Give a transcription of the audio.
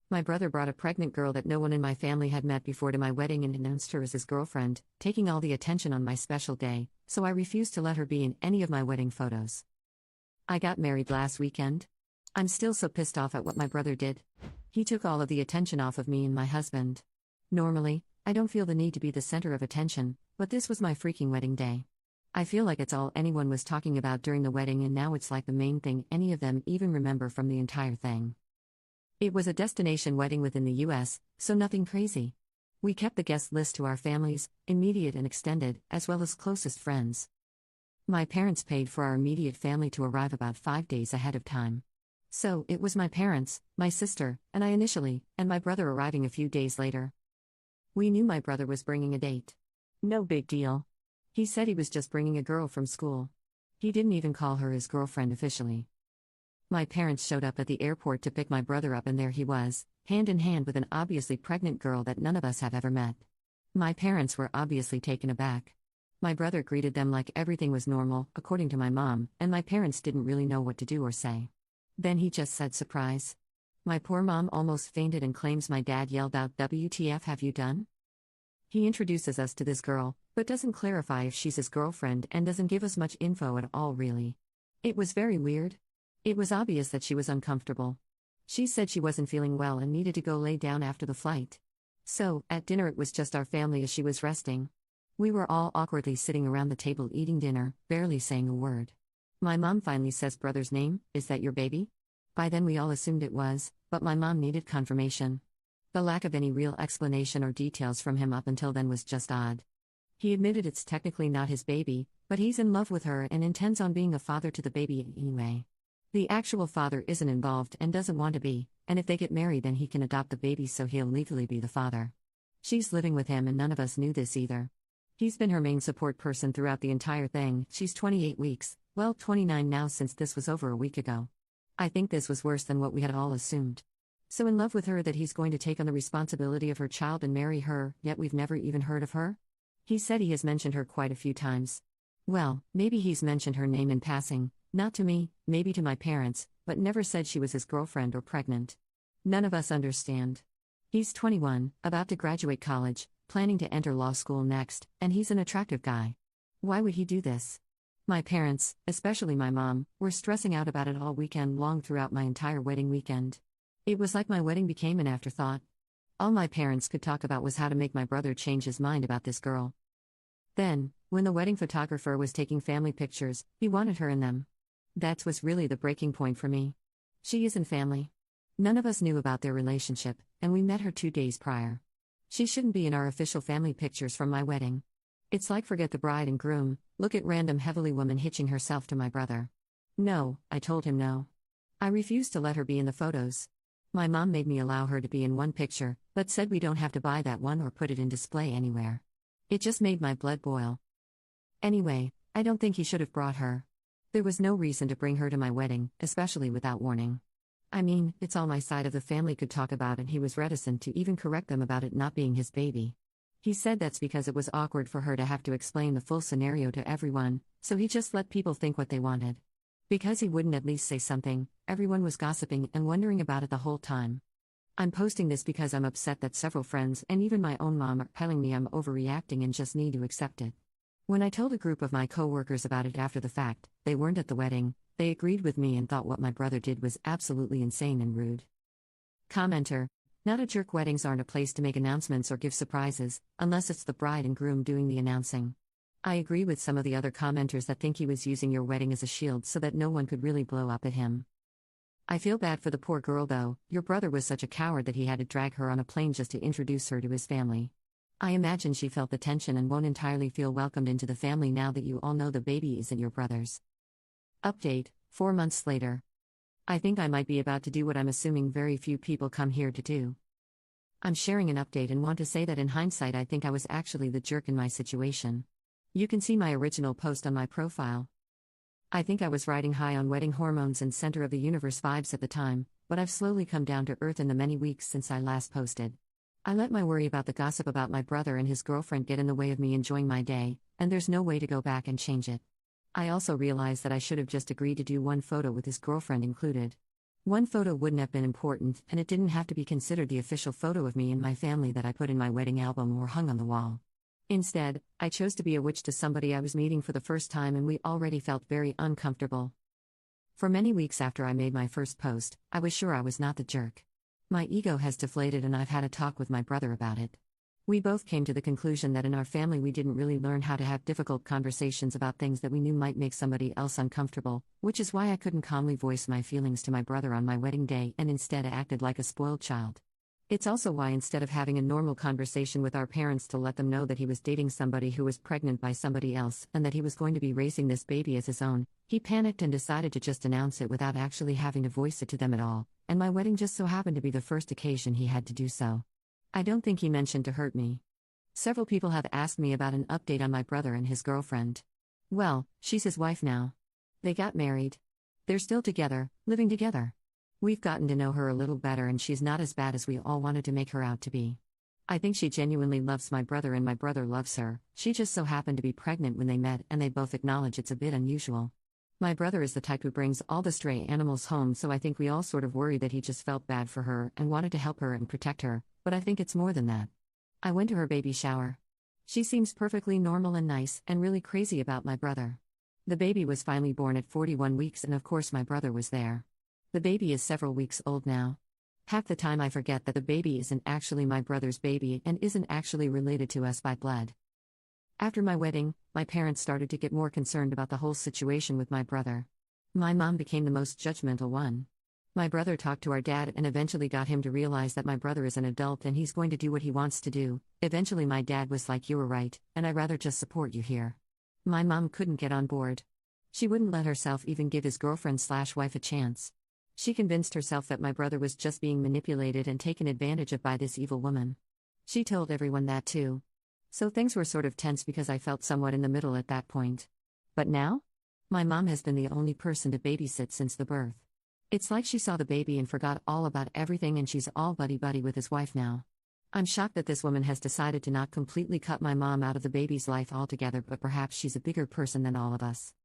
My brother brought a pregnant girl that no one in my family had met before to my wedding and announced her as his girlfriend, taking all the attention on my special day, so I refused to let her be in any of my wedding photos. I got married last weekend. I'm still so pissed off at what my brother did. He took all of the attention off of me and my husband. Normally, I don't feel the need to be the center of attention, but this was my freaking wedding day. I feel like it's all anyone was talking about during the wedding, and now it's like the main thing any of them even remember from the entire thing. It was a destination wedding within the US, so nothing crazy. We kept the guest list to our families, immediate and extended, as well as closest friends. My parents paid for our immediate family to arrive about 5 days ahead of time. So, it was my parents, my sister, and I initially, and my brother arriving a few days later. We knew my brother was bringing a date. No big deal. He said he was just bringing a girl from school. He didn't even call her his girlfriend officially. My parents showed up at the airport to pick my brother up, and there he was, hand in hand with an obviously pregnant girl that none of us have ever met. My parents were obviously taken aback. My brother greeted them like everything was normal, according to my mom, and my parents didn't really know what to do or say. Then he just said surprise. My poor mom almost fainted and claims my dad yelled out, "WTF have you done?" He introduces us to this girl, but doesn't clarify if she's his girlfriend and doesn't give us much info at all really. It was very weird. It was obvious that she was uncomfortable. She said she wasn't feeling well and needed to go lay down after the flight. So, at dinner it was just our family as she was resting. We were all awkwardly sitting around the table eating dinner, barely saying a word. My mom finally says, "Brother's name, is that your baby?" By then we all assumed it was, but my mom needed confirmation. The lack of any real explanation or details from him up until then was just odd. He admitted it's technically not his baby, but he's in love with her and intends on being a father to the baby anyway. The actual father isn't involved and doesn't want to be, and if they get married then he can adopt the baby so he'll legally be the father. She's living with him and none of us knew this either. He's been her main support person throughout the entire thing. She's 28 weeks, well 29 now since this was over a week ago. I think this was worse than what we had all assumed. So in love with her that he's going to take on the responsibility of her child and marry her, yet we've never even heard of her? He said he has mentioned her quite a few times. Well, maybe he's mentioned her name in passing, not to me, maybe to my parents, but never said she was his girlfriend or pregnant. None of us understand. He's 21, about to graduate college, planning to enter law school next, and he's an attractive guy. Why would he do this? My parents, especially my mom, were stressing out about it all weekend long throughout my entire wedding weekend. It was like my wedding became an afterthought. All my parents could talk about was how to make my brother change his mind about this girl. Then, when the wedding photographer was taking family pictures, he wanted her in them. That was really the breaking point for me. She isn't family. None of us knew about their relationship, and we met her 2 days prior. She shouldn't be in our official family pictures from my wedding. It's like forget the bride and groom, look at random heavily woman hitching herself to my brother. No, I told him no. I refused to let her be in the photos. My mom made me allow her to be in one picture, but said we don't have to buy that one or put it in display anywhere. It just made my blood boil. Anyway, I don't think he should have brought her. There was no reason to bring her to my wedding, especially without warning. I mean, it's all my side of the family could talk about, and he was reticent to even correct them about it not being his baby. He said that's because it was awkward for her to have to explain the full scenario to everyone, so he just let people think what they wanted. Because he wouldn't at least say something, everyone was gossiping and wondering about it the whole time. I'm posting this because I'm upset that several friends and even my own mom are telling me I'm overreacting and just need to accept it. When I told a group of my co-workers about it after the fact, they weren't at the wedding, they agreed with me and thought what my brother did was absolutely insane and rude. Commenter: Not a jerk. Weddings aren't a place to make announcements or give surprises, unless it's the bride and groom doing the announcing. I agree with some of the other commenters that think he was using your wedding as a shield so that no one could really blow up at him. I feel bad for the poor girl though. Your brother was such a coward that he had to drag her on a plane just to introduce her to his family. I imagine she felt the tension and won't entirely feel welcomed into the family now that you all know the baby isn't your brother's. Update, 4 months later. I think I might be about to do what I'm assuming very few people come here to do. I'm sharing an update and want to say that in hindsight I think I was actually the jerk in my situation. You can see my original post on my profile. I think I was riding high on wedding hormones and center of the universe vibes at the time, but I've slowly come down to earth in the many weeks since I last posted. I let my worry about the gossip about my brother and his girlfriend get in the way of me enjoying my day, and there's no way to go back and change it. I also realized that I should have just agreed to do one photo with his girlfriend included. One photo wouldn't have been important, and it didn't have to be considered the official photo of me and my family that I put in my wedding album or hung on the wall. Instead, I chose to be a witch to somebody I was meeting for the first time, and we already felt very uncomfortable. For many weeks after I made my first post, I was sure I was not the jerk. My ego has deflated, and I've had a talk with my brother about it. We both came to the conclusion that in our family we didn't really learn how to have difficult conversations about things that we knew might make somebody else uncomfortable, which is why I couldn't calmly voice my feelings to my brother on my wedding day and instead acted like a spoiled child. It's also why instead of having a normal conversation with our parents to let them know that he was dating somebody who was pregnant by somebody else and that he was going to be raising this baby as his own, he panicked and decided to just announce it without actually having to voice it to them at all, and my wedding just so happened to be the first occasion he had to do so. I don't think he mentioned to hurt me. Several people have asked me about an update on my brother and his girlfriend. Well, she's his wife now. They got married. They're still together, living together. We've gotten to know her a little better, and she's not as bad as we all wanted to make her out to be. I think she genuinely loves my brother and my brother loves her. She just so happened to be pregnant when they met, and they both acknowledge it's a bit unusual. My brother is the type who brings all the stray animals home, so I think we all sort of worried that he just felt bad for her and wanted to help her and protect her, but I think it's more than that. I went to her baby shower. She seems perfectly normal and nice, and really crazy about my brother. The baby was finally born at 41 weeks, and of course my brother was there. The baby is several weeks old now. Half the time I forget that the baby isn't actually my brother's baby and isn't actually related to us by blood. After my wedding, my parents started to get more concerned about the whole situation with my brother. My mom became the most judgmental one. My brother talked to our dad and eventually got him to realize that my brother is an adult and he's going to do what he wants to do. Eventually my dad was like, "You were right, and I'd rather just support you here." My mom couldn't get on board. She wouldn't let herself even give his girlfriend/wife a chance. She convinced herself that my brother was just being manipulated and taken advantage of by this evil woman. She told everyone that too. So things were sort of tense because I felt somewhat in the middle at that point. But now? My mom has been the only person to babysit since the birth. It's like she saw the baby and forgot all about everything, and she's all buddy-buddy with his wife now. I'm shocked that this woman has decided to not completely cut my mom out of the baby's life altogether, but perhaps she's a bigger person than all of us.